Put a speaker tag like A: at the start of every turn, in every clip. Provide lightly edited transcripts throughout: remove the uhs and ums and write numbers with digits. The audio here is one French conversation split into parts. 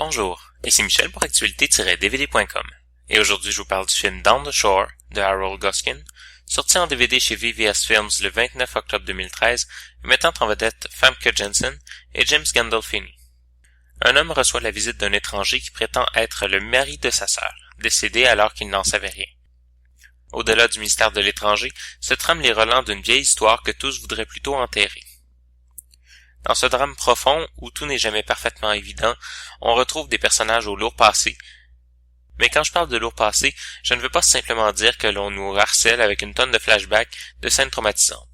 A: Bonjour, ici Michel pour actualité-dvd.com et aujourd'hui je vous parle du film Down the Shore de Harold Goskin, sorti en DVD chez VVS Films le 29 octobre 2013 et mettant en vedette Famke Janssen et James Gandolfini. Un homme reçoit la visite d'un étranger qui prétend être le mari de sa sœur, décédé alors qu'il n'en savait rien. Au-delà du mystère de l'étranger, se trament les relents d'une vieille histoire que tous voudraient plutôt enterrer. Dans ce drame profond, où tout n'est jamais parfaitement évident, on retrouve des personnages au lourd passé. Mais quand je parle de lourd passé, je ne veux pas simplement dire que l'on nous harcèle avec une tonne de flashbacks, de scènes traumatisantes.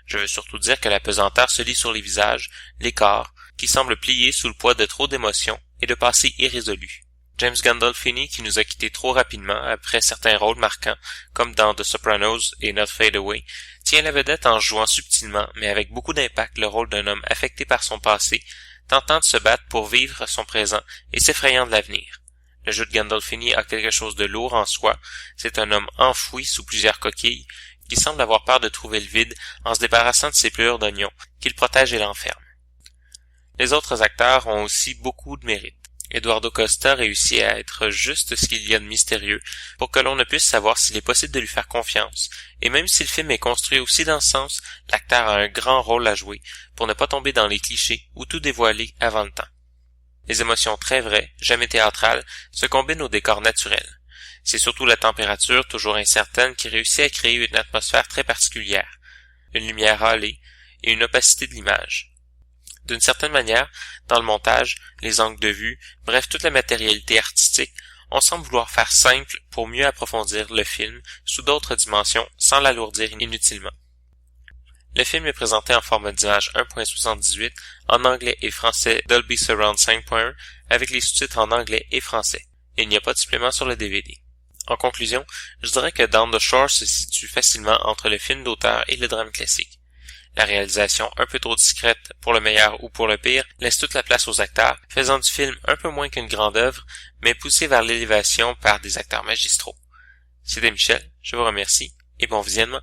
A: Je veux surtout dire que la pesanteur se lit sur les visages, les corps, qui semblent pliés sous le poids de trop d'émotions et de passés irrésolus. James Gandolfini, qui nous a quittés trop rapidement après certains rôles marquants, comme dans The Sopranos et Not Fade Away, tient la vedette en jouant subtilement, mais avec beaucoup d'impact, le rôle d'un homme affecté par son passé, tentant de se battre pour vivre son présent et s'effrayant de l'avenir. Le jeu de Gandolfini a quelque chose de lourd en soi, c'est un homme enfoui sous plusieurs coquilles, qui semble avoir peur de trouver le vide en se débarrassant de ses pleurs d'oignon, qu'il protège et l'enferme. Les autres acteurs ont aussi beaucoup de mérite. Eduardo Costa réussit à être juste ce qu'il y a de mystérieux pour que l'on ne puisse savoir s'il est possible de lui faire confiance, et même si le film est construit aussi dans ce sens, l'acteur a un grand rôle à jouer pour ne pas tomber dans les clichés ou tout dévoiler avant le temps. Les émotions très vraies, jamais théâtrales, se combinent au décor naturel. C'est surtout la température, toujours incertaine, qui réussit à créer une atmosphère très particulière, une lumière hâlée et une opacité de l'image. D'une certaine manière, dans le montage, les angles de vue, bref toute la matérialité artistique, on semble vouloir faire simple pour mieux approfondir le film sous d'autres dimensions sans l'alourdir inutilement. Le film est présenté en format d'image 1.78 en anglais et français Dolby Surround 5.1 avec les sous-titres en anglais et français. Il n'y a pas de supplément sur le DVD. En conclusion, je dirais que Down the Shore se situe facilement entre le film d'auteur et le drame classique. La réalisation un peu trop discrète, pour le meilleur ou pour le pire, laisse toute la place aux acteurs, faisant du film un peu moins qu'une grande œuvre, mais poussé vers l'élévation par des acteurs magistraux. C'était Michel, je vous remercie et bon visionnement.